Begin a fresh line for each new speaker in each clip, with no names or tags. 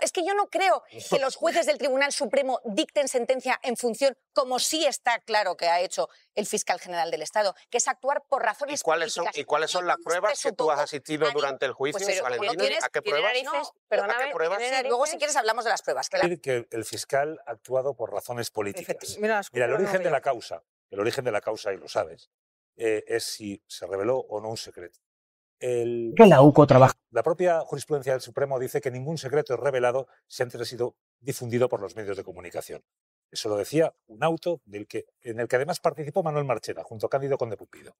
Es que yo no creo que los jueces del Tribunal Supremo dicten sentencia en función, como sí está claro que ha hecho el fiscal general del Estado, que es actuar por razones políticas.
¿Y cuáles son las pruebas que tú has asistido durante el juicio, Valentina? ¿A qué pruebas?
Perdóname, luego si quieres hablamos de las pruebas.
Que el fiscal ha actuado por razones políticas. Mira, el origen de la causa, y lo sabes, es si se reveló o no un secreto.
Que la UCO trabaja.
La propia jurisprudencia del Supremo dice que ningún secreto es revelado si antes ha sido difundido por los medios de comunicación. Eso lo decía un auto en el que además participó Manuel Marchena, junto a Cándido Conde Pumpido.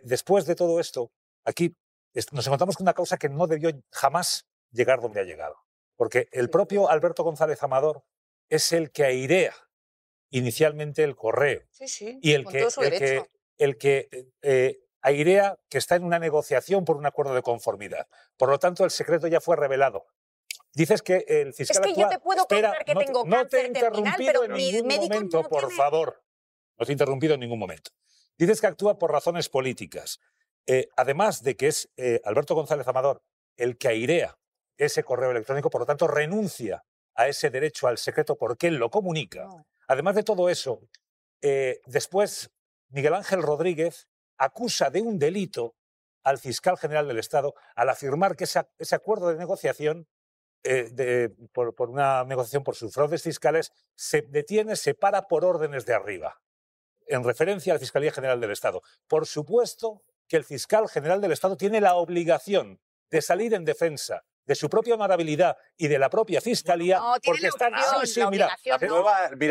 Después de todo esto, aquí nos encontramos con una causa que no debió jamás llegar donde ha llegado. Porque el propio Alberto González Amador es el que airea inicialmente el correo. Y el que airea que está en una negociación por un acuerdo de conformidad. Por lo tanto, el secreto ya fue revelado. Dices que el fiscal
yo te puedo contar que tengo
no te he
cáncer terminal,
interrumpido en ningún momento, por favor. No te he interrumpido en ningún momento. Dices que actúa por razones políticas. Además de que es Alberto González Amador el que airea ese correo electrónico, por lo tanto renuncia a ese derecho al secreto porque él lo comunica. Además de todo eso, después Miguel Ángel Rodríguez acusa de un delito al fiscal general del Estado al afirmar que ese acuerdo de negociación, por una negociación por sus fraudes fiscales, se para por órdenes de arriba, en referencia a la Fiscalía General del Estado. Por supuesto que el fiscal general del Estado tiene la obligación de salir en defensa de su propia honorabilidad y de la propia Fiscalía, porque están...
Mira,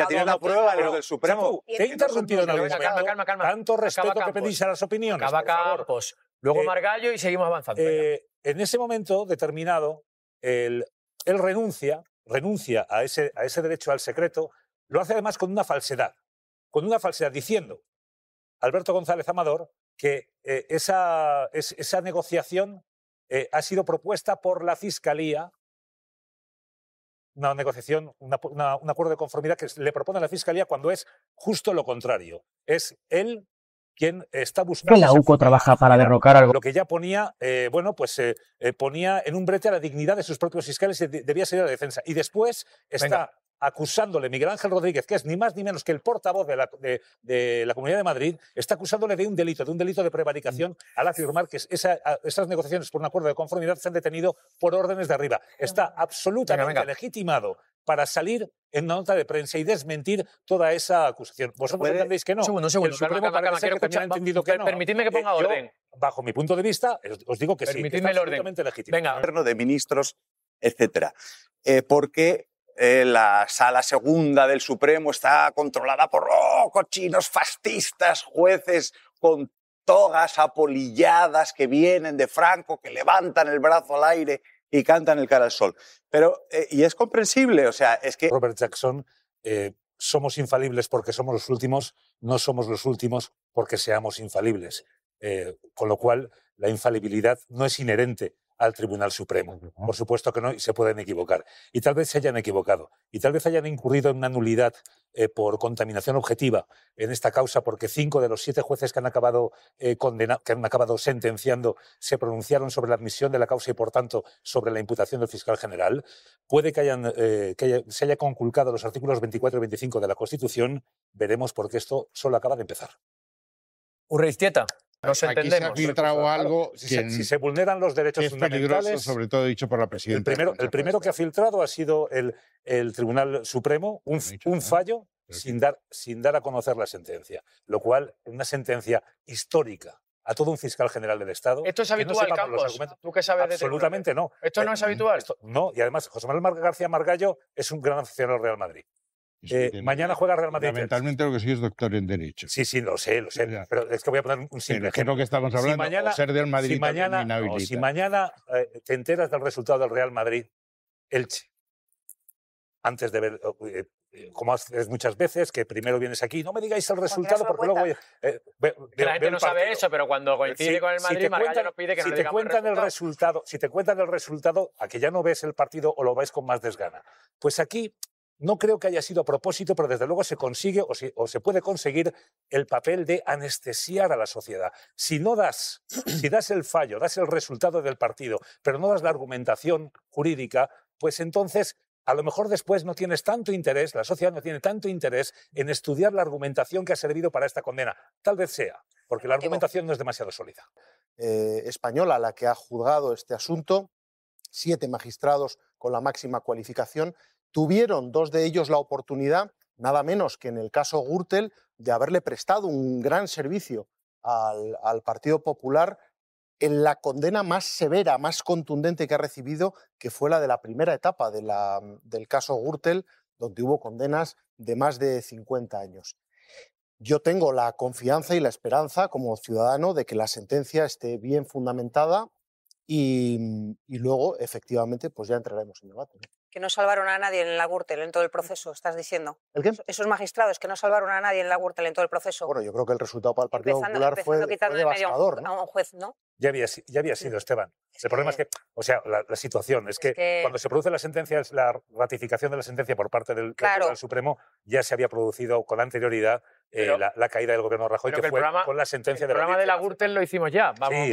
tiene la prueba de lo del Supremo.
Te he interrumpido en algún momento.
Calma.
Tanto respeto que pedís a las opiniones, por favor.
Luego Margallo y seguimos avanzando.
En ese momento determinado, él renuncia a ese derecho al secreto, lo hace además con una falsedad diciendo Alberto González Amador que esa negociación ha sido propuesta por la Fiscalía, una negociación, un acuerdo de conformidad que le propone a la Fiscalía cuando es justo lo contrario. Es él quien está buscando...
Que la UCO trabaja para derrocar algo.
Lo que ya ponía, ponía en un brete a la dignidad de sus propios fiscales y debía ser a la defensa. Y después está acusándole Miguel Ángel Rodríguez, que es ni más ni menos que el portavoz de la Comunidad de Madrid, está acusándole de un delito de prevaricación al afirmar que esas negociaciones por un acuerdo de conformidad se han detenido por órdenes de arriba. Está absolutamente legitimado para salir en una nota de prensa y desmentir toda esa acusación. ¿Vosotros entendéis que no?
Un segundo.
El Supremo parece que también ha entendido que no.
Permitidme que ponga orden.
Bajo mi punto de vista, os digo que sí, que está absolutamente legítimo.
Venga. De ministros, etcétera. Porque la sala segunda del Supremo está controlada por cochinos fascistas, jueces con togas apolilladas que vienen de Franco, que levantan el brazo al aire y cantan el cara al sol. Pero, y es comprensible, o sea, es que...
Robert Jackson, somos infalibles porque somos los últimos, no somos los últimos porque seamos infalibles. Con lo cual, la infalibilidad no es inherente al Tribunal Supremo. Por supuesto que no, y se pueden equivocar. Y tal vez se hayan equivocado. Y tal vez hayan incurrido en una nulidad por contaminación objetiva en esta causa, porque 5 de los 7 jueces que han acabado sentenciando se pronunciaron sobre la admisión de la causa y, por tanto, sobre la imputación del fiscal general. Puede que se haya conculcado los artículos 24 y 25 de la Constitución. Veremos, porque esto solo acaba de empezar.
Urreiztieta. Nos entendemos.
Aquí se ha filtrado algo
si se vulneran los derechos fundamentales,
peligroso, sobre todo dicho por la presidenta.
El primero que ha filtrado ha sido el Tribunal Supremo, un fallo sin dar a conocer la sentencia, lo cual una sentencia histórica a todo un fiscal general del Estado.
¿Esto es habitual, Campos? ¿Tú qué sabes de
Absolutamente no.
¿Esto no es habitual?
No, y además José Manuel García Margallo es un gran aficionado al Real Madrid. Mañana juega Real Madrid.
Fundamentalmente lo que sí es doctor en Derecho.
Sí, lo sé. Pero es que voy a poner un simple ejemplo.
Es lo que estamos hablando, ser del Madrid
si mañana te enteras del resultado del Real Madrid-Elche, antes de ver, como haces muchas veces, que primero vienes aquí, no me digáis el resultado porque luego voy...
la gente no sabe eso, pero cuando coincide con el Madrid, Margallo nos pide que no le digamos
si te cuentan el resultado, a que ya no ves el partido o lo ves con más desgana. Pues aquí... No creo que haya sido a propósito, pero desde luego se consigue o se puede conseguir el papel de anestesiar a la sociedad. Si das el fallo, das el resultado del partido, pero no das la argumentación jurídica, pues entonces a lo mejor después no tienes tanto interés, la sociedad no tiene tanto interés en estudiar la argumentación que ha servido para esta condena. Tal vez sea, porque la argumentación no es demasiado sólida.
Española la que ha juzgado este asunto, 7 magistrados con la máxima cualificación, tuvieron 2 de ellos la oportunidad, nada menos que en el caso Gürtel, de haberle prestado un gran servicio al Partido Popular en la condena más severa, más contundente que ha recibido, que fue la de la primera etapa del caso Gürtel, donde hubo condenas de más de 50 años. Yo tengo la confianza y la esperanza como ciudadano de que la sentencia esté bien fundamentada y luego, efectivamente, pues ya entraremos en debate, ¿no?
Que no salvaron a nadie en la Gürtel en todo el proceso, estás diciendo.
¿El qué?
Esos magistrados que no salvaron a nadie en la Gürtel en todo el proceso.
Bueno, yo creo que el resultado para el Partido Popular fue devastador, ¿no?
A un juez, ¿no?
Ya había sido, Esteban. El problema es que, o sea, la situación es que cuando se produce la sentencia, la ratificación de la sentencia por parte del Tribunal Supremo, ya se había producido con anterioridad la caída del gobierno de Rajoy, que fue con la sentencia de la
programa de la Gürtel lo hicimos ya. Vamos.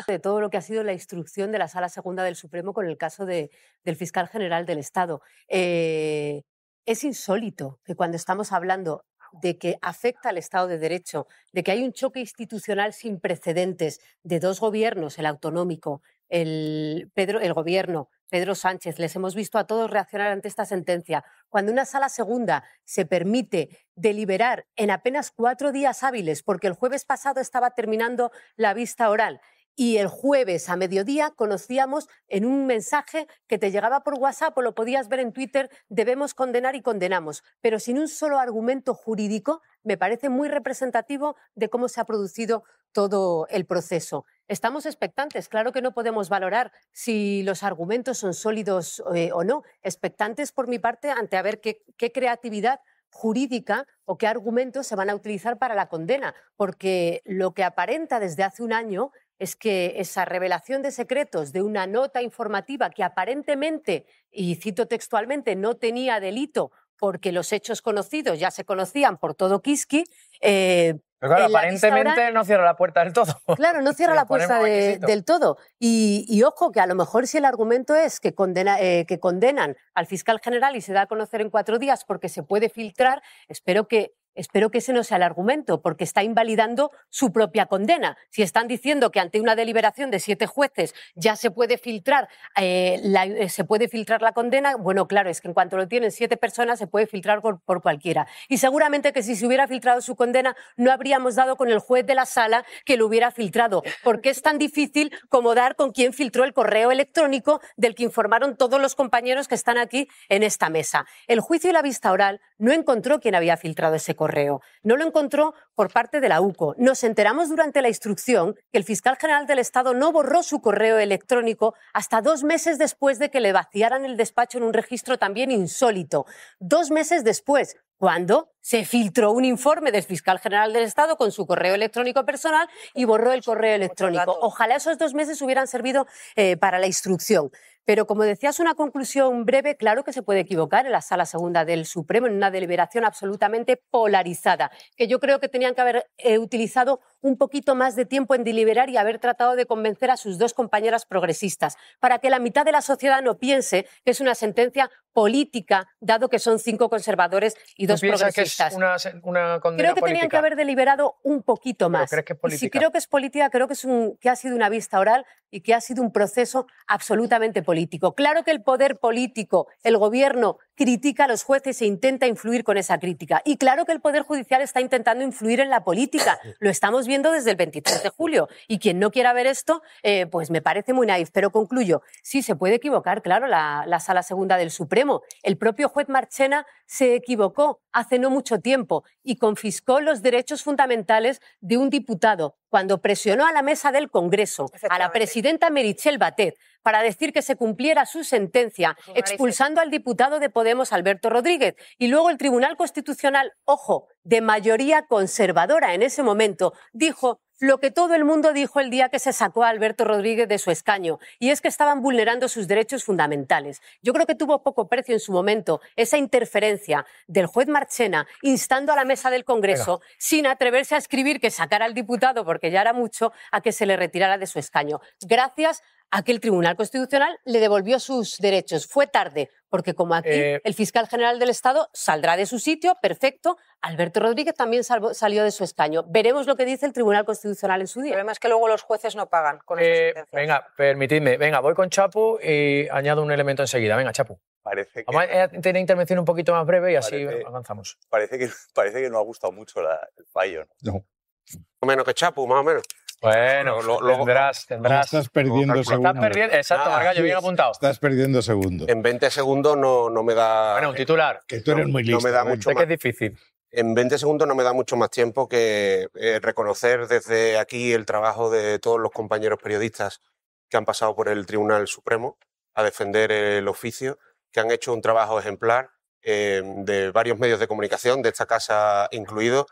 De todo lo que ha sido la instrucción de la Sala Segunda del Supremo con el caso del fiscal general del Estado. Es insólito que cuando estamos hablando de que afecta al Estado de Derecho, de que hay un choque institucional sin precedentes de 2 gobiernos, el autonómico, el gobierno, Pedro Sánchez, les hemos visto a todos reaccionar ante esta sentencia. Cuando una sala segunda se permite deliberar en apenas 4 días hábiles, porque el jueves pasado estaba terminando la vista oral, y el jueves a mediodía conocíamos en un mensaje que te llegaba por WhatsApp o lo podías ver en Twitter, debemos condenar y condenamos, pero sin un solo argumento jurídico, me parece muy representativo de cómo se ha producido todo el proceso. Estamos expectantes, claro que no podemos valorar si los argumentos son sólidos o no, expectantes por mi parte ante a ver qué creatividad jurídica o qué argumentos se van a utilizar para la condena, porque lo que aparenta desde hace un año es que esa revelación de secretos de una nota informativa que aparentemente, y cito textualmente, no tenía delito porque los hechos conocidos ya se conocían por todo Quisqui.
Pero claro, aparentemente no cierra la puerta del todo.
Claro, no cierra la puerta del todo. Y ojo, que a lo mejor si el argumento es que condenan al fiscal general y se da a conocer en 4 días porque se puede filtrar, espero que ese no sea el argumento, porque está invalidando su propia condena. Si están diciendo que ante una deliberación de 7 jueces ya se puede filtrar la condena, bueno, claro, es que en cuanto lo tienen 7 personas se puede filtrar por cualquiera. Y seguramente que si se hubiera filtrado su condena no habríamos dado con el juez de la sala que lo hubiera filtrado, porque es tan difícil como dar con quién filtró el correo electrónico del que informaron todos los compañeros que están aquí en esta mesa. El juicio y la vista oral no encontró quién había filtrado ese correo. No lo encontró por parte de la UCO. Nos enteramos durante la instrucción que el fiscal general del Estado no borró su correo electrónico hasta 2 meses después de que le vaciaran el despacho en un registro también insólito. 2 meses después, cuando se filtró un informe del fiscal general del Estado con su correo electrónico personal y borró el correo electrónico. Ojalá esos 2 meses hubieran servido para la instrucción. Pero, como decías, una conclusión breve, claro que se puede equivocar en la Sala Segunda del Supremo en una deliberación absolutamente polarizada, que yo creo que tenían que haber utilizado un poquito más de tiempo en deliberar y haber tratado de convencer a sus 2 compañeras progresistas, para que la mitad de la sociedad no piense que es una sentencia política, dado que son 5 conservadores y 2 progresistas.
Que es una condena
creo que
política.
Tenían que haber deliberado un poquito más.
¿Pero crees que es política?
Y si creo que es política, creo que ha sido una vista oral y que ha sido un proceso absolutamente político. Claro que el poder político, el gobierno, critica a los jueces e intenta influir con esa crítica. Y claro que el Poder Judicial está intentando influir en la política. Lo estamos viendo desde el 23 de julio. Y quien no quiera ver esto, pues me parece muy naif. Pero concluyo, sí se puede equivocar, claro, la Sala Segunda del Supremo. El propio juez Marchena se equivocó hace no mucho tiempo y confiscó los derechos fundamentales de un diputado cuando presionó a la mesa del Congreso, a la presidenta Meritxell Batet, para decir que se cumpliera su sentencia, expulsando al diputado de Podemos, Alberto Rodríguez. Y luego el Tribunal Constitucional, ojo, de mayoría conservadora en ese momento, dijo lo que todo el mundo dijo el día que se sacó a Alberto Rodríguez de su escaño, y es que estaban vulnerando sus derechos fundamentales. Yo creo que tuvo poco precio en su momento esa interferencia del juez Marchena instando a la mesa del Congreso sin atreverse a escribir que sacara al diputado, porque ya era mucho, a que se le retirara de su escaño. Gracias a que el Tribunal Constitucional le devolvió sus derechos. Fue tarde, porque como aquí el fiscal general del Estado saldrá de su sitio, perfecto, Alberto Rodríguez también salió de su escaño. Veremos lo que dice el Tribunal Constitucional en su día.
El problema es que luego los jueces no pagan con esas sentencias.
Venga, permitidme, voy con Chapu y añado un elemento enseguida. Venga, Chapu. Vamos a tener intervención un poquito más breve y así avanzamos.
Parece que no ha gustado mucho el fallo.
No.
Menos que Chapu, más o menos.
Bueno, tendrás.
Estás perdiendo segundos.
Exacto, Margallo, bien apuntado.
Estás perdiendo segundos.
En 20 segundos no me da...
Bueno, un titular.
Que tú eres muy listo.
No me da mucho
sé
más.
que es difícil.
En 20 segundos no me da mucho más tiempo que reconocer desde aquí el trabajo de todos los compañeros periodistas que han pasado por el Tribunal Supremo a defender el oficio, que han hecho un trabajo ejemplar de varios medios de comunicación, de esta casa incluido.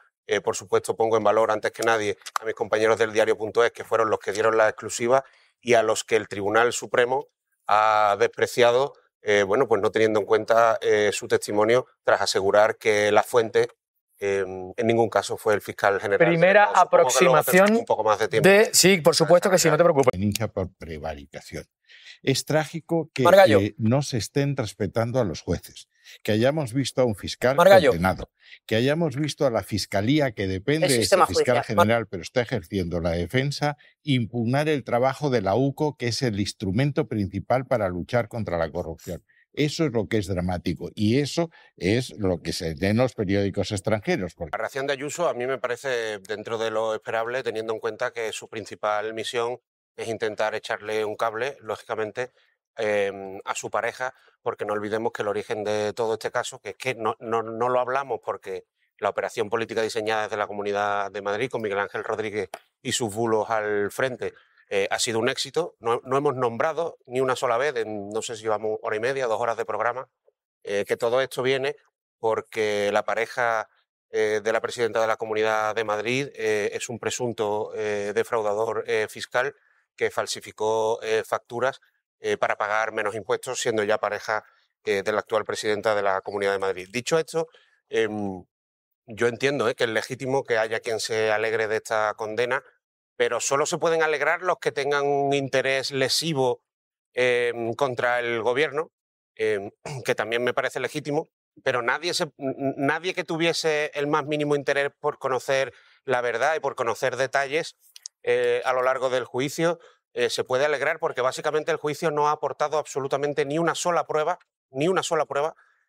Por supuesto, pongo en valor antes que nadie a mis compañeros del diario.es, que fueron los que dieron la exclusiva y a los que el Tribunal Supremo ha despreciado, pues no teniendo en cuenta su testimonio, tras asegurar que la fuente en ningún caso fue el fiscal general.
Primera aproximación
un poco más de tiempo.
Sí, por supuesto que sí, no te preocupes.
Hincha por prevaricación. Es trágico que no se estén respetando a los jueces, que hayamos visto a un fiscal condenado, que hayamos visto a la fiscalía, que depende del fiscal general, pero está ejerciendo la defensa, impugnar el trabajo de la UCO, que es el instrumento principal para luchar contra la corrupción. Eso es lo que es dramático y eso es lo que se lee en los periódicos extranjeros.
La reacción de Ayuso a mí me parece dentro de lo esperable, teniendo en cuenta que su principal misión es intentar echarle un cable, lógicamente, a su pareja, porque no olvidemos que el origen de todo este caso, que es que no lo hablamos porque la operación política diseñada desde la Comunidad de Madrid, con Miguel Ángel Rodríguez y sus bulos al frente, ha sido un éxito. No hemos nombrado ni una sola vez, no sé si llevamos hora y media, 2 horas de programa, que todo esto viene porque la pareja de la presidenta de la Comunidad de Madrid es un presunto defraudador fiscal que falsificó facturas para pagar menos impuestos, siendo ya pareja de la actual presidenta de la Comunidad de Madrid. Dicho esto, yo entiendo que es legítimo que haya quien se alegre de esta condena, pero solo se pueden alegrar los que tengan un interés lesivo contra el gobierno, que también me parece legítimo, pero nadie que tuviese el más mínimo interés por conocer la verdad y por conocer detalles a lo largo del juicio se puede alegrar, porque básicamente el juicio no ha aportado absolutamente ni una sola prueba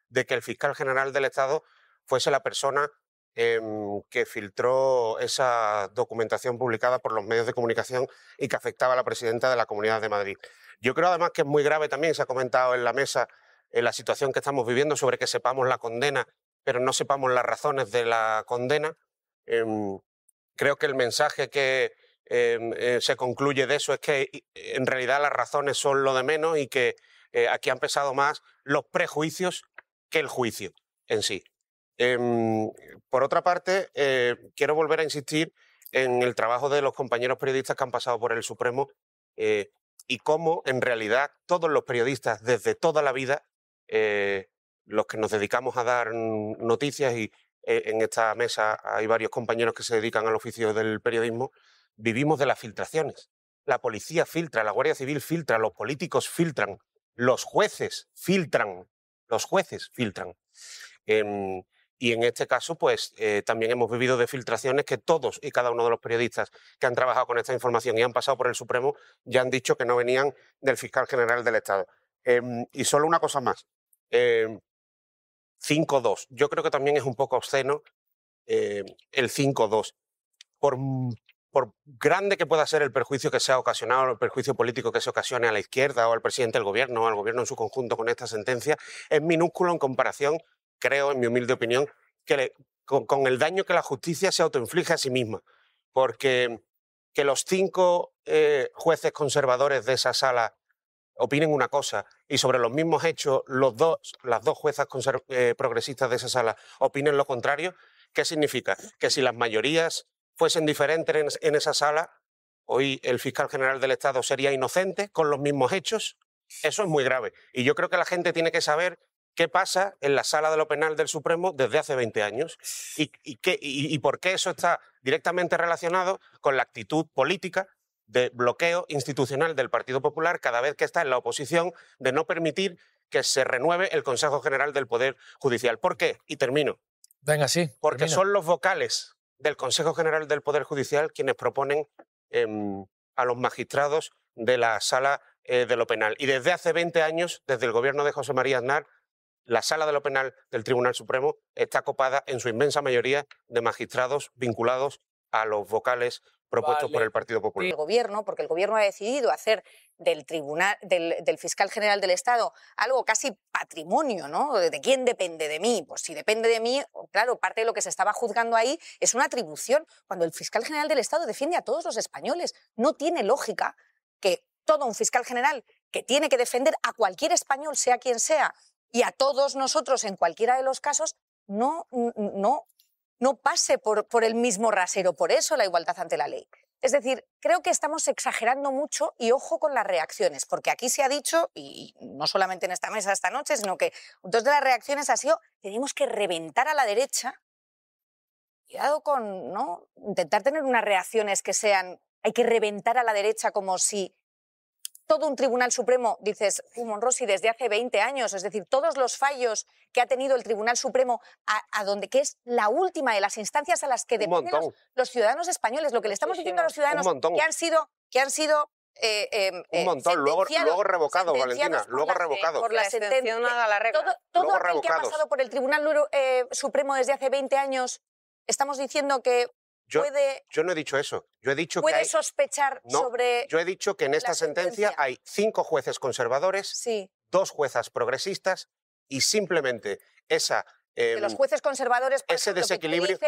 de que el fiscal general del Estado fuese la persona que filtró esa documentación publicada por los medios de comunicación y que afectaba a la presidenta de la Comunidad de Madrid. Yo creo además que es muy grave también, se ha comentado en la mesa, la situación que estamos viviendo sobre que sepamos la condena, pero no sepamos las razones de la condena. Creo que el mensaje que se concluye de eso es que en realidad las razones son lo de menos y que aquí han pesado más los prejuicios que el juicio en sí. Por otra parte, quiero volver a insistir en el trabajo de los compañeros periodistas que han pasado por el Supremo y cómo en realidad todos los periodistas desde toda la vida, los que nos dedicamos a dar noticias, y en esta mesa hay varios compañeros que se dedican al oficio del periodismo, vivimos de las filtraciones. La policía filtra, la Guardia Civil filtra, los políticos filtran, los jueces filtran. Y en este caso, pues también hemos vivido de filtraciones que todos y cada uno de los periodistas que han trabajado con esta información y han pasado por el Supremo ya han dicho que no venían del fiscal general del Estado. Y solo una cosa más. 5-2. Yo creo que también es un poco obsceno el 5-2. Por grande que pueda ser el perjuicio que se ha ocasionado, el perjuicio político que se ocasione a la izquierda o al presidente del gobierno o al gobierno en su conjunto con esta sentencia, es minúsculo en comparación, creo, en mi humilde opinión, con el daño que la justicia se autoinflige a sí misma. Porque que los 5 jueces conservadores de esa sala opinen una cosa y sobre los mismos hechos las dos juezas progresistas de esa sala opinen lo contrario, ¿qué significa? Que si las mayorías fuesen diferentes en esa sala, hoy el fiscal general del Estado sería inocente con los mismos hechos. Eso es muy grave. Y yo creo que la gente tiene que saber qué pasa en la sala de lo penal del Supremo desde hace 20 años y por qué eso está directamente relacionado con la actitud política de bloqueo institucional del Partido Popular cada vez que está en la oposición, de no permitir que se renueve el Consejo General del Poder Judicial. ¿Por qué? Y termino.
Venga, sí.
Porque
termina.
son los vocales del Consejo General del Poder Judicial quienes proponen a los magistrados de la Sala de lo Penal. Y desde hace 20 años, desde el gobierno de José María Aznar, la Sala de lo Penal del Tribunal Supremo está copada en su inmensa mayoría de magistrados vinculados a los vocales propuestos por el Partido Popular.
El gobierno, porque el gobierno ha decidido hacer del fiscal general del Estado algo casi patrimonio, ¿no? ¿De quién depende de mí? Pues si depende de mí, claro, parte de lo que se estaba juzgando ahí es una atribución. Cuando el fiscal general del Estado defiende a todos los españoles, no tiene lógica que todo un fiscal general que tiene que defender a cualquier español, sea quien sea, y a todos nosotros en cualquiera de los casos, no pase por el mismo rasero. Por eso la igualdad ante la ley. Es decir, creo que estamos exagerando mucho y ojo con las reacciones, porque aquí se ha dicho, y no solamente en esta mesa esta noche, sino que dos de las reacciones ha sido tenemos que reventar a la derecha. Cuidado con ¿no? intentar tener unas reacciones que sean hay que reventar a la derecha como si todo un Tribunal Supremo, dices, Monrosi, desde hace 20 años, es decir, todos los fallos que ha tenido el Tribunal Supremo, que es la última de las instancias a las que dependen los ciudadanos españoles, lo que le estamos diciendo a los ciudadanos que han sido
un montón, luego revocados, Valentina, luego revocados.
Por la sentencia a la regla. Todo aquel que ha pasado por el Tribunal Supremo desde hace 20 años, estamos diciendo que
yo no he dicho eso. Yo he dicho
¿puede
que
sospechar sobre...?
Yo he dicho que en esta sentencia hay 5 jueces conservadores, 2 juezas progresistas y simplemente esa...
de los jueces conservadores...
ese desequilibrio...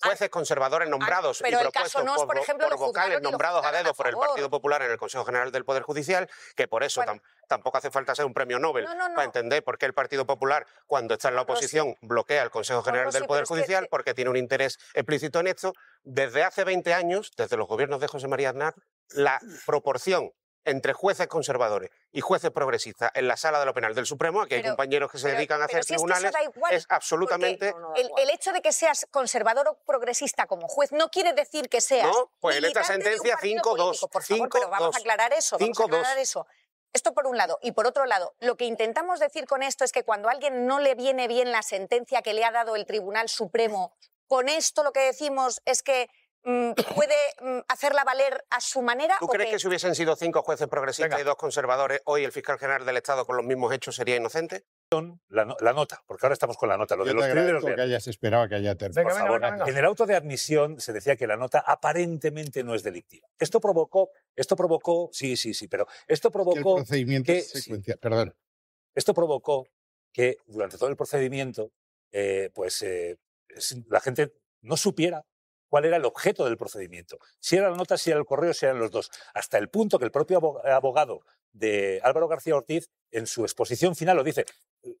Jueces conservadores nombrados
pero
y propuestos
por ejemplo,
por vocales nombrados a dedo por el Partido Popular en el Consejo General del Poder Judicial, que por eso tampoco hace falta ser un premio Nobel para entender por qué el Partido Popular, cuando está en la oposición, bloquea el Consejo General del Poder Judicial, porque tiene un interés explícito en esto. Desde hace 20 años, desde los gobiernos de José María Aznar, la proporción entre jueces conservadores y jueces progresistas en la Sala de lo Penal del Supremo, aquí hay compañeros que se dedican a hacer tribunales, es absolutamente...
El hecho de que seas conservador o progresista como juez no quiere decir que seas...
No, pues en esta sentencia 5-2.
Por favor, pero vamos a aclarar eso. Esto por un lado. Y por otro lado, lo que intentamos decir con esto es que cuando a alguien no le viene bien la sentencia que le ha dado el Tribunal Supremo, con esto lo que decimos es que puede hacerla valer a su manera.
¿Tú crees que si hubiesen sido 5 jueces progresistas y 2 conservadores, hoy el fiscal general del Estado con los mismos hechos sería inocente?
La nota, porque ahora estamos con la nota. Lo de los thrillers
que hayas esperado que haya terminado.
Por favor, en el auto de admisión se decía que la nota aparentemente no es delictiva. Esto provocó, sí, pero esto provocó
el procedimiento secuencial, perdón.
Esto provocó que durante todo el procedimiento, la gente no supiera cuál era el objeto del procedimiento. Si era la nota, si era el correo, si eran los dos. Hasta el punto que el propio abogado de Álvaro García Ortiz, en su exposición final, lo dice.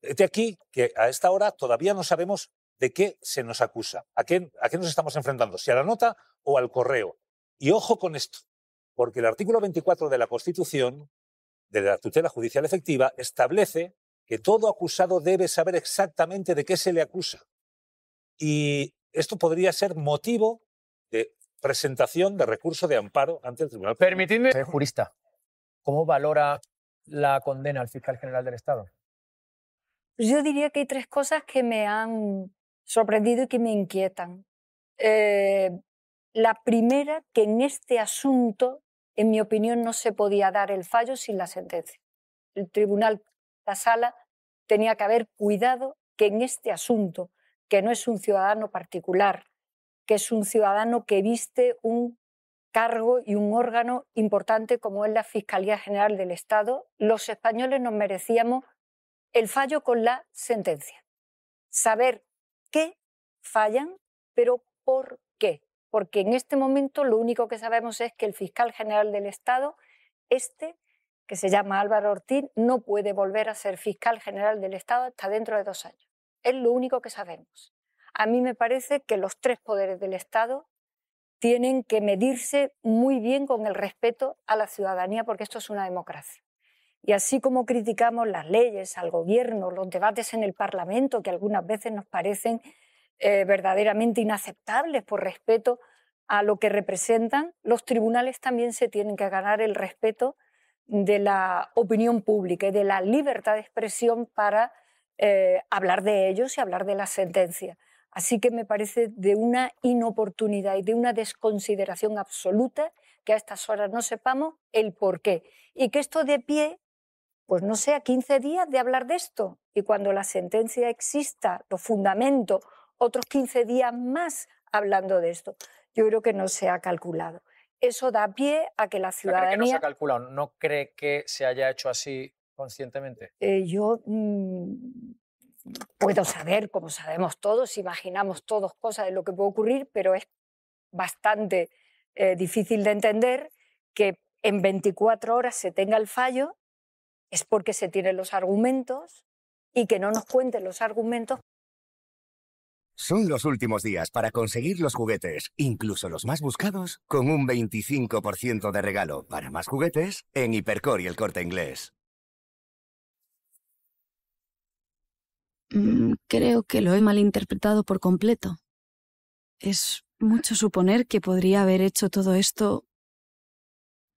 De aquí que a esta hora todavía no sabemos de qué se nos acusa, a qué nos estamos enfrentando, si a la nota o al correo. Y ojo con esto, porque el artículo 24 de la Constitución, de la tutela judicial efectiva, establece que todo acusado debe saber exactamente de qué se le acusa. Y esto podría ser motivo de presentación de recurso de amparo ante el Tribunal.
Permitidme, jurista, ¿cómo valora la condena al fiscal general del Estado?
Yo diría que hay 3 cosas que me han sorprendido y que me inquietan. La primera, que en este asunto, en mi opinión, no se podía dar el fallo sin la sentencia. El tribunal, la sala, tenía que haber cuidado que en este asunto, que no es un ciudadano particular, que es un ciudadano que viste un cargo y un órgano importante como es la Fiscalía General del Estado, los españoles nos merecíamos el fallo con la sentencia. Saber qué fallan, pero por qué. Porque en este momento lo único que sabemos es que el fiscal general del Estado, que se llama Álvaro Ortiz, no puede volver a ser fiscal general del Estado hasta dentro de 2 años. Es lo único que sabemos. A mí me parece que los 3 poderes del Estado tienen que medirse muy bien con el respeto a la ciudadanía, porque esto es una democracia. Y así como criticamos las leyes, al gobierno, los debates en el Parlamento, que algunas veces nos parecen verdaderamente inaceptables por respeto a lo que representan, los tribunales también se tienen que ganar el respeto de la opinión pública y de la libertad de expresión para hablar de ellos y hablar de las sentencias. Así que me parece de una inoportunidad y de una desconsideración absoluta que a estas horas no sepamos el porqué. Y que esto dé pie, pues no sé, a 15 días de hablar de esto. Y cuando la sentencia exista, los fundamentos, otros 15 días más hablando de esto. Yo creo que no se ha calculado. Eso da pie a que la ciudadanía...
¿Cree que no se ha calculado? ¿No cree que se haya hecho así conscientemente?
Yo puedo saber, como sabemos todos, imaginamos todos cosas de lo que puede ocurrir, pero es bastante difícil de entender que en 24 horas se tenga el fallo, es porque se tienen los argumentos y que no nos cuenten los argumentos.
Son los últimos días para conseguir los juguetes, incluso los más buscados, con un 25% de regalo para más juguetes en Hipercor y El Corte Inglés.
Creo que lo he malinterpretado por completo. Es mucho suponer que podría haber hecho todo esto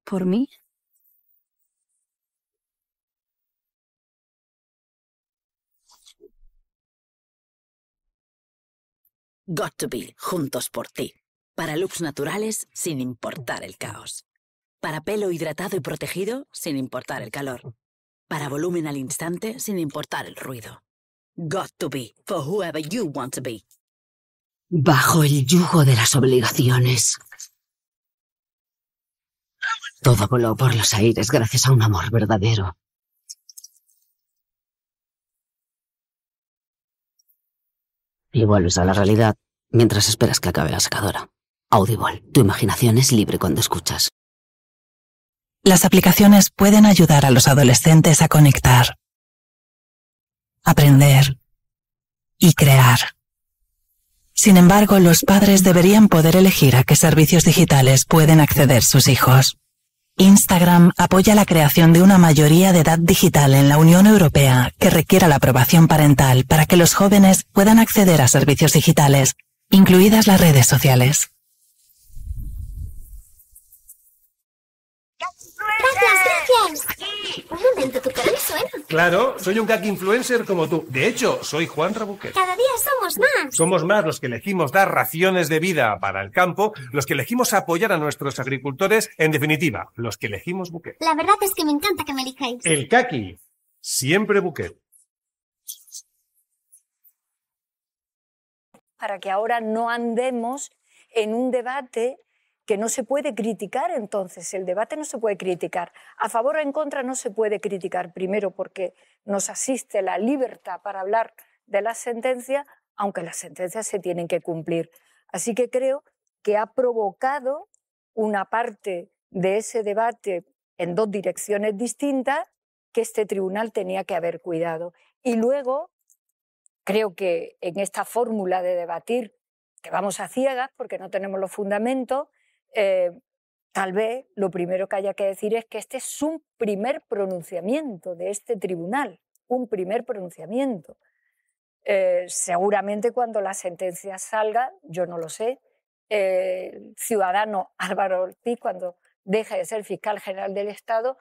por mí.
Got to Be, juntos por ti. Para looks naturales sin importar el caos. Para pelo hidratado y protegido sin importar el calor. Para volumen al instante sin importar el ruido. Got to Be, for whoever you want to be.
Bajo el yugo de las obligaciones. Todo voló por los aires gracias a un amor verdadero. Y vuelves a la realidad mientras esperas que acabe la secadora. Audible, tu imaginación es libre cuando escuchas.
Las aplicaciones pueden ayudar a los adolescentes a conectar, aprender y crear. Sin embargo, los padres deberían poder elegir a qué servicios digitales pueden acceder sus hijos. Instagram apoya la creación de una mayoría de edad digital en la Unión Europea que requiera la aprobación parental para que los jóvenes puedan acceder a servicios digitales, incluidas las redes sociales.
Gracias. Un momento, tu cara me suena.
Claro, soy un kaki influencer como tú. De hecho, soy Juan Rabuquet.
Cada día somos más.
Somos más los que elegimos dar raciones de vida para el campo, los que elegimos apoyar a nuestros agricultores, en definitiva, los que elegimos Buquet.
La verdad es que me encanta que me elijáis.
El kaki, siempre Buquet.
Para que ahora no andemos en un debate que no se puede criticar. Entonces, el debate no se puede criticar. A favor o en contra no se puede criticar, primero porque nos asiste la libertad para hablar de las sentencias, aunque las sentencias se tienen que cumplir. Así que creo que ha provocado una parte de ese debate en dos direcciones distintas que este tribunal tenía que haber cuidado. Y luego, creo que en esta fórmula de debatir, que vamos a ciegas porque no tenemos los fundamentos, tal vez lo primero que haya que decir es que este es un primer pronunciamiento de este tribunal, un primer pronunciamiento. Seguramente cuando la sentencia salga, yo no lo sé, el ciudadano Álvaro Ortiz, cuando deje de ser fiscal general del Estado,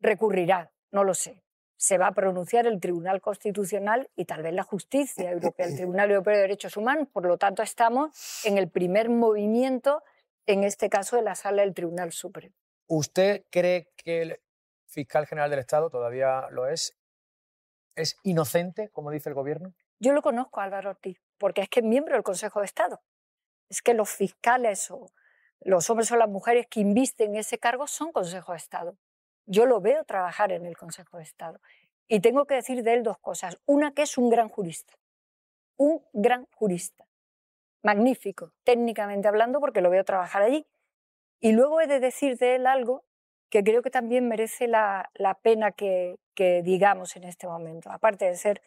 recurrirá, no lo sé. Se va a pronunciar el Tribunal Constitucional y tal vez la Justicia Europea, el Tribunal Europeo de Derechos Humanos. Por lo tanto, estamos en el primer movimiento, en este caso de la Sala del Tribunal Supremo.
¿Usted cree que el fiscal general del Estado, todavía lo es inocente, como dice el gobierno?
Yo lo conozco a Álvaro Ortiz, porque es que es miembro del Consejo de Estado. Es que los fiscales o los hombres o las mujeres que invisten ese cargo son Consejo de Estado. Yo lo veo trabajar en el Consejo de Estado. Y tengo que decir de él dos cosas. Una, que es un gran jurista. Un gran jurista. Magnífico, técnicamente hablando, porque lo veo trabajar allí. Y luego he de decir de él algo que creo que también merece la pena que digamos en este momento. Aparte de ser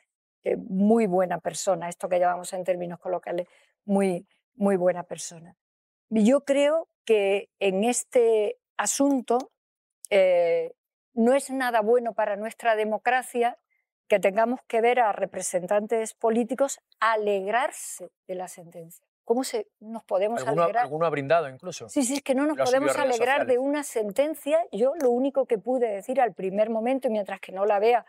muy buena persona, esto que llamamos en términos coloquiales, muy, muy buena persona. Yo creo que en este asunto no es nada bueno para nuestra democracia que tengamos que ver a representantes políticos alegrarse de la sentencia, nos podemos alegrar?
Alguno ha brindado incluso.
Sí, es que no nos podemos alegrar de una sentencia. Yo lo único que pude decir al primer momento, y mientras que no la vea,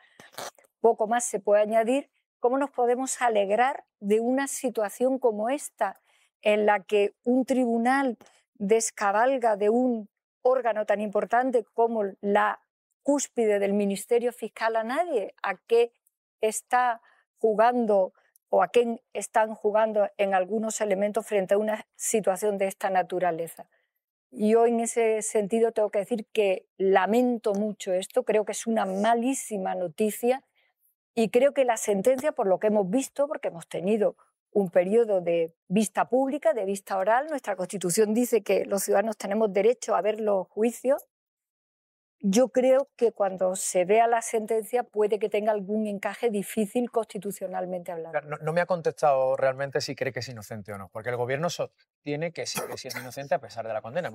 poco más se puede añadir, ¿cómo nos podemos alegrar de una situación como esta, en la que un tribunal descabalga de un órgano tan importante como la cúspide del Ministerio Fiscal a nadie? ¿A qué está jugando o a qué están jugando en algunos elementos frente a una situación de esta naturaleza? Yo en ese sentido tengo que decir que lamento mucho esto, creo que es una malísima noticia y creo que la sentencia, por lo que hemos visto, porque hemos tenido un periodo de vista pública, de vista oral, nuestra Constitución dice que los ciudadanos tenemos derecho a ver los juicios. Yo creo que cuando se vea la sentencia puede que tenga algún encaje difícil constitucionalmente hablando.
No me ha contestado realmente si cree que es inocente o no, porque el gobierno sostiene que sí es inocente a pesar de la condena.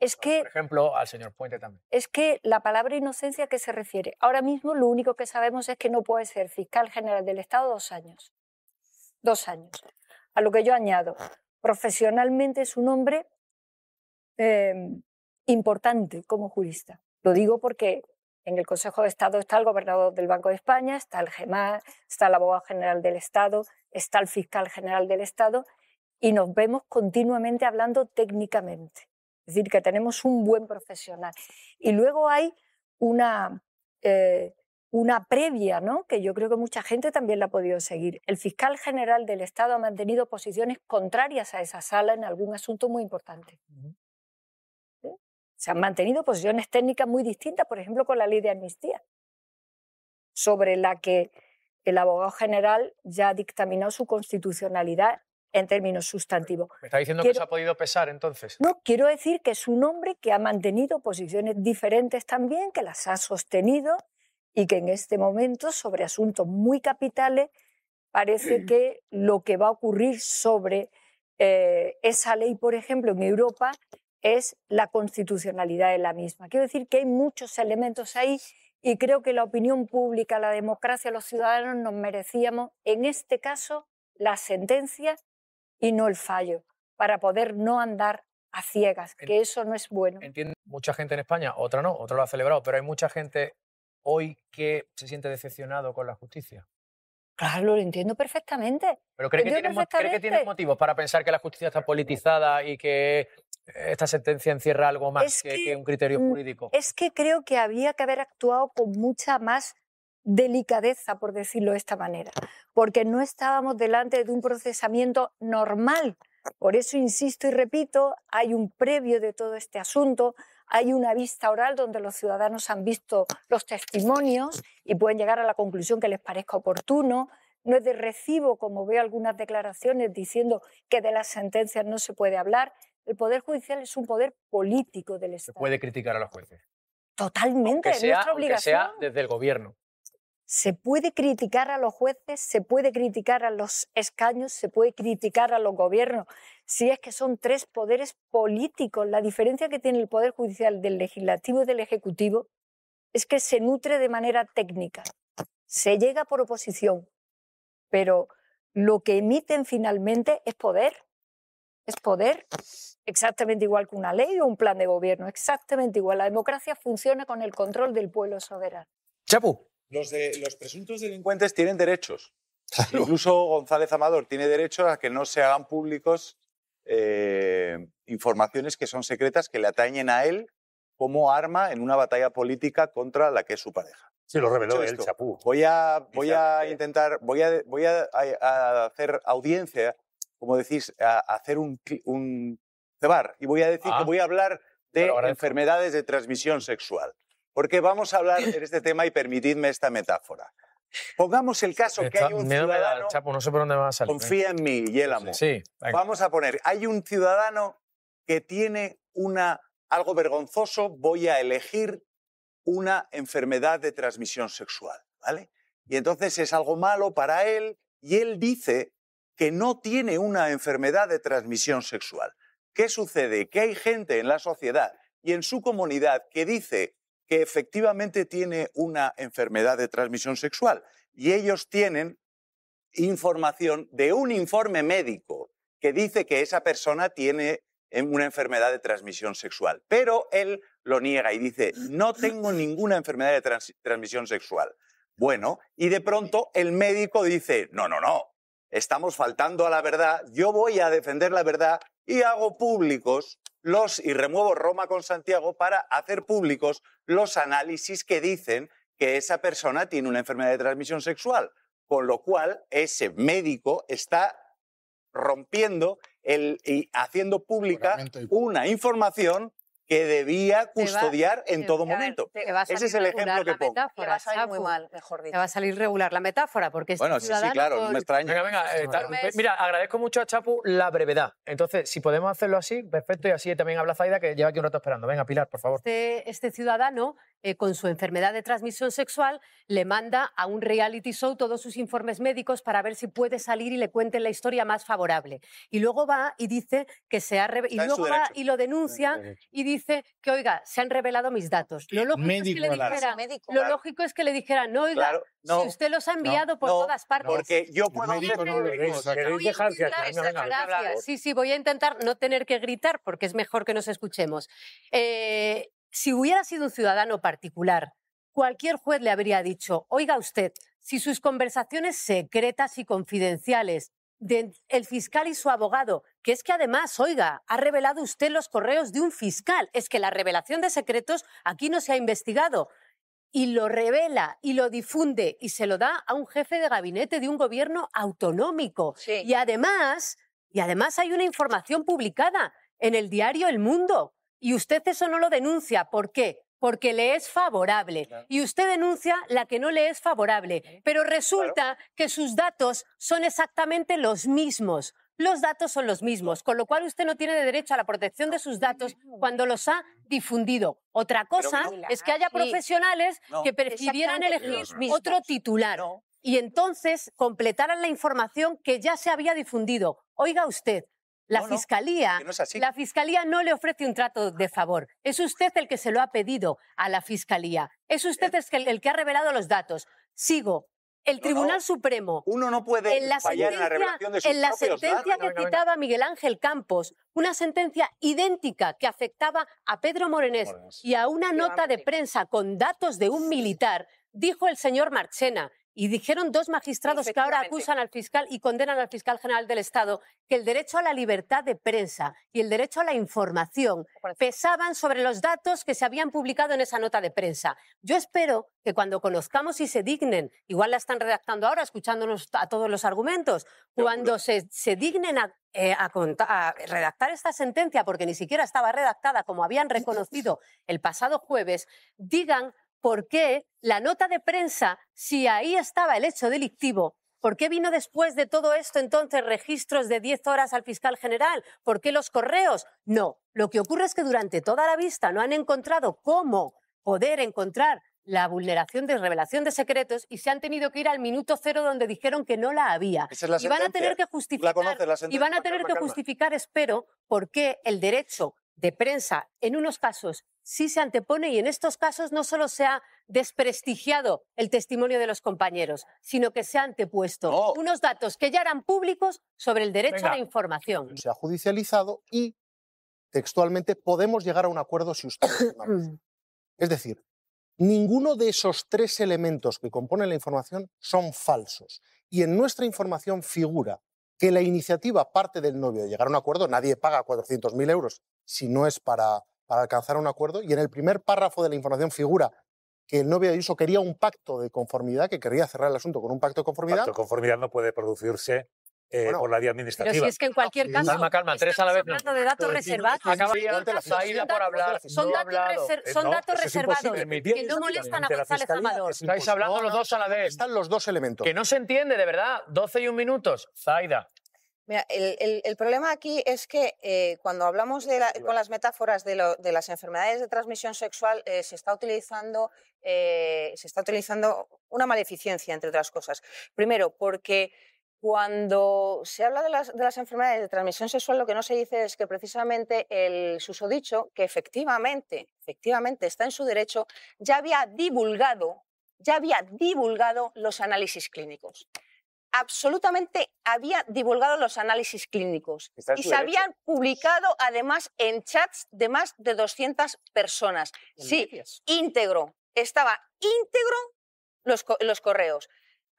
Es que,
por ejemplo, al señor Puente también.
Es que la palabra inocencia, ¿a qué se refiere? Ahora mismo lo único que sabemos es que no puede ser fiscal general del Estado 2 años. 2 años. A lo que yo añado, profesionalmente es un hombre importante como jurista. Lo digo porque en el Consejo de Estado está el gobernador del Banco de España, está el GEMAR, está el abogado general del Estado, está el fiscal general del Estado y nos vemos continuamente hablando técnicamente. Es decir, que tenemos un buen profesional. Y luego hay una previa, ¿no?, que yo creo que mucha gente también la ha podido seguir. El fiscal general del Estado ha mantenido posiciones contrarias a esa sala en algún asunto muy importante. ¿Sí? Se han mantenido posiciones técnicas muy distintas, por ejemplo, con la ley de amnistía, sobre la que el abogado general ya ha dictaminado su constitucionalidad en términos sustantivos.
¿Me está diciendo que eso ha podido pesar entonces?
No, quiero decir que es un hombre que ha mantenido posiciones diferentes también, que las ha sostenido y que en este momento, sobre asuntos muy capitales, parece que lo que va a ocurrir sobre esa ley, por ejemplo, en Europa, es la constitucionalidad de la misma. Quiero decir que hay muchos elementos ahí y creo que la opinión pública, la democracia, los ciudadanos nos merecíamos, en este caso, la sentencia y no el fallo, para poder no andar a ciegas, que eso no es bueno.
Entiendo, mucha gente en España, otra no, otra lo ha celebrado, pero hay mucha gente hoy que se siente decepcionado con la justicia.
Claro, lo entiendo perfectamente.
¿Pero cree que tiene motivos para pensar que la justicia está politizada y que esta sentencia encierra algo más que un criterio jurídico?
Es que creo que había que haber actuado con mucha más delicadeza, por decirlo de esta manera, porque no estábamos delante de un procesamiento normal. Por eso insisto y repito, hay un previo de todo este asunto, hay una vista oral donde los ciudadanos han visto los testimonios y pueden llegar a la conclusión que les parezca oportuno. No es de recibo, como veo algunas declaraciones diciendo que de las sentencias no se puede hablar. El Poder Judicial es un poder político del Estado.
Se puede criticar a los jueces.
Totalmente, es nuestra obligación.
Aunque sea desde el gobierno.
Se puede criticar a los jueces, se puede criticar a los escaños, se puede criticar a los gobiernos, si es que son 3 poderes políticos. La diferencia que tiene el Poder Judicial del Legislativo y del Ejecutivo es que se nutre de manera técnica, se llega por oposición, pero lo que emiten finalmente es poder exactamente igual que una ley o un plan de gobierno, exactamente igual. La democracia funciona con el control del pueblo soberano.
Chapu.
Los presuntos delincuentes tienen derechos. Claro. Incluso González Amador tiene derecho a que no se hagan públicos informaciones que son secretas, que le atañen a él como arma en una batalla política contra la que es su pareja.
Sí, lo reveló él, Chapú.
Voy a hacer audiencia, como decís, a hacer un cebar. Y voy a decir que voy a hablar de enfermedades de transmisión sexual. Porque vamos a hablar en este tema y permitidme esta metáfora. Pongamos el caso que hay un ciudadano...
Chapo, no sé por dónde va a salir.
Confía en mí, Yélamo.
Sí,
vamos a poner, hay un ciudadano que tiene algo vergonzoso, voy a elegir una enfermedad de transmisión sexual, ¿vale? Y entonces es algo malo para él y él dice que no tiene una enfermedad de transmisión sexual. ¿Qué sucede? Que hay gente en la sociedad y en su comunidad que dice que efectivamente tiene una enfermedad de transmisión sexual y ellos tienen información de un informe médico que dice que esa persona tiene una enfermedad de transmisión sexual. Pero él lo niega y dice, no tengo ninguna enfermedad de transmisión sexual. Bueno, y de pronto el médico dice, no, estamos faltando a la verdad, yo voy a defender la verdad y hago públicos y remuevo Roma con Santiago para hacer públicos los análisis que dicen que esa persona tiene una enfermedad de transmisión sexual. Con lo cual, ese médico está rompiendo y haciendo pública una información que debía custodiar en todo momento. Ese es el ejemplo que pongo.
Te va a salir muy mal, mejor dicho. Te va a salir regular la metáfora, porque
bueno, sí, claro, no me extraña.
Venga, mira, agradezco mucho a Chapu la brevedad. Entonces, si podemos hacerlo así, perfecto, y así también habla Zaida, que lleva aquí un rato esperando. Venga, Pilar, por favor.
Este ciudadano, con su enfermedad de transmisión sexual, le manda a un reality show todos sus informes médicos para ver si puede salir y le cuenten la historia más favorable. Y luego va y dice que se ha y luego va y lo denuncia y dice que, oiga, se han revelado mis datos. Lo lógico es que le dijera, no, oiga, claro, si usted los ha enviado por todas partes.
Porque yo puedo...
Sí, voy a intentar no tener que gritar porque es mejor que nos escuchemos. Si hubiera sido un ciudadano particular, cualquier juez le habría dicho, oiga usted, si sus conversaciones secretas y confidenciales del fiscal y su abogado, que es que además, oiga, ha revelado usted los correos de un fiscal, es que la revelación de secretos aquí no se ha investigado, y lo revela y lo difunde y se lo da a un jefe de gabinete de un gobierno autonómico. Sí. Y además hay una información publicada en el diario El Mundo, y usted eso no lo denuncia. ¿Por qué? Porque le es favorable. Claro. Y usted denuncia la que no le es favorable. Pero resulta que sus datos son exactamente los mismos. Los datos son los mismos, con lo cual usted no tiene derecho a la protección de sus datos cuando los ha difundido. Otra cosa es que haya profesionales que prefirieran elegir otro titular y entonces completaran la información que ya se había difundido. Oiga usted, la Fiscalía no le ofrece un trato de favor. Es usted el que se lo ha pedido a la Fiscalía. Es usted el que ha revelado los datos. Sigo. El Tribunal Supremo,
uno no puede fallar en la revelación de sus
en la sentencia que citaba Miguel Ángel Campos, una sentencia idéntica que afectaba a Pedro Morenés y a una nota de prensa con datos de un militar, dijo el señor Marchena. Y dijeron dos magistrados que ahora acusan al fiscal y condenan al fiscal general del Estado que el derecho a la libertad de prensa y el derecho a la información pesaban sobre los datos que se habían publicado en esa nota de prensa. Yo espero que cuando conozcamos y se dignen, igual la están redactando ahora, escuchándonos a todos los argumentos, cuando se dignen a redactar esta sentencia, porque ni siquiera estaba redactada como habían reconocido el pasado jueves, digan ¿por qué la nota de prensa, si ahí estaba el hecho delictivo, por qué vino después de todo esto entonces registros de 10 horas al fiscal general? ¿Por qué los correos? No, lo que ocurre es que durante toda la vista no han encontrado cómo poder encontrar la vulneración de revelación de secretos y se han tenido que ir al minuto cero donde dijeron que no la había.
Y van a tener que
justificar, espero, por qué el derecho de prensa en unos casos sí se antepone y en estos casos no solo se ha desprestigiado el testimonio de los compañeros, sino que se ha antepuesto unos datos que ya eran públicos sobre el derecho a la información.
Se ha judicializado y textualmente podemos llegar a un acuerdo si usted es decir, ninguno de esos tres elementos que componen la información son falsos. Y en nuestra información figura que la iniciativa parte del novio de llegar a un acuerdo, nadie paga 400.000 euros si no es para alcanzar un acuerdo, y en el primer párrafo de la información figura que el novio de Ayuso quería un pacto de conformidad, que quería cerrar el asunto con un pacto de conformidad.
El pacto de conformidad no puede producirse por la vía administrativa.
Pero si es que en cualquier caso...
Calma, tres a la vez.
Hablando de datos reservados. Son datos reservados que no molestan a González Amador.
Estáis hablando los dos a la vez.
Están los dos elementos.
Que no se entiende, de verdad. 12 y 1 minutos. Zaida.
Mira, el problema aquí es que cuando hablamos con las metáforas de las enfermedades de transmisión sexual se está utilizando una maleficencia, entre otras cosas. Primero, porque cuando se habla de las enfermedades de transmisión sexual, lo que no se dice es que precisamente el susodicho, que efectivamente está en su derecho, ya había divulgado los análisis clínicos.
absolutamente había divulgado los análisis clínicos y se habían publicado además en chats de más de 200 personas. Sí, íntegro, estaba íntegro los correos.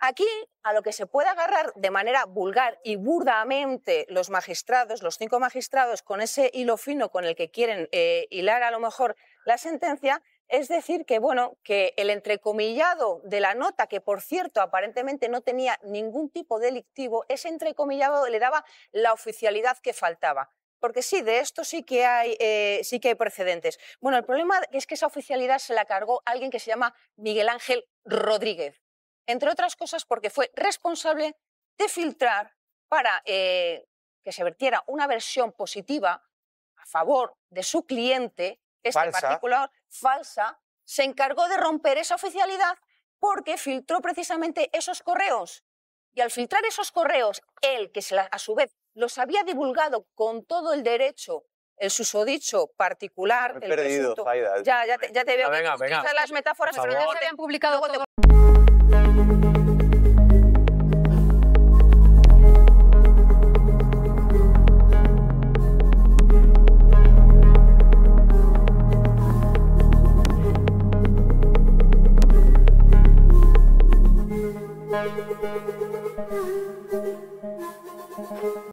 Aquí, a lo que se puede agarrar de manera vulgar y burdamente los magistrados, los 5 magistrados, con ese hilo fino con el que quieren hilar a lo mejor la sentencia, es decir que, bueno, que el entrecomillado de la nota, que por cierto aparentemente no tenía ningún tipo delictivo, ese entrecomillado le daba la oficialidad que faltaba. Porque sí, de esto sí que hay precedentes. Bueno, el problema es que esa oficialidad se la cargó alguien que se llama Miguel Ángel Rodríguez. Entre otras cosas porque fue responsable de filtrar para que se vertiera una versión positiva a favor de su cliente, particular, falsa, se encargó de romper esa oficialidad porque filtró precisamente esos correos. Y al filtrar esos correos, él, que a su vez los había divulgado con todo el derecho, el susodicho particular,
el perdido,
presunto, ya te veo.
Venga.
Las metáforas, pero no se habían publicado.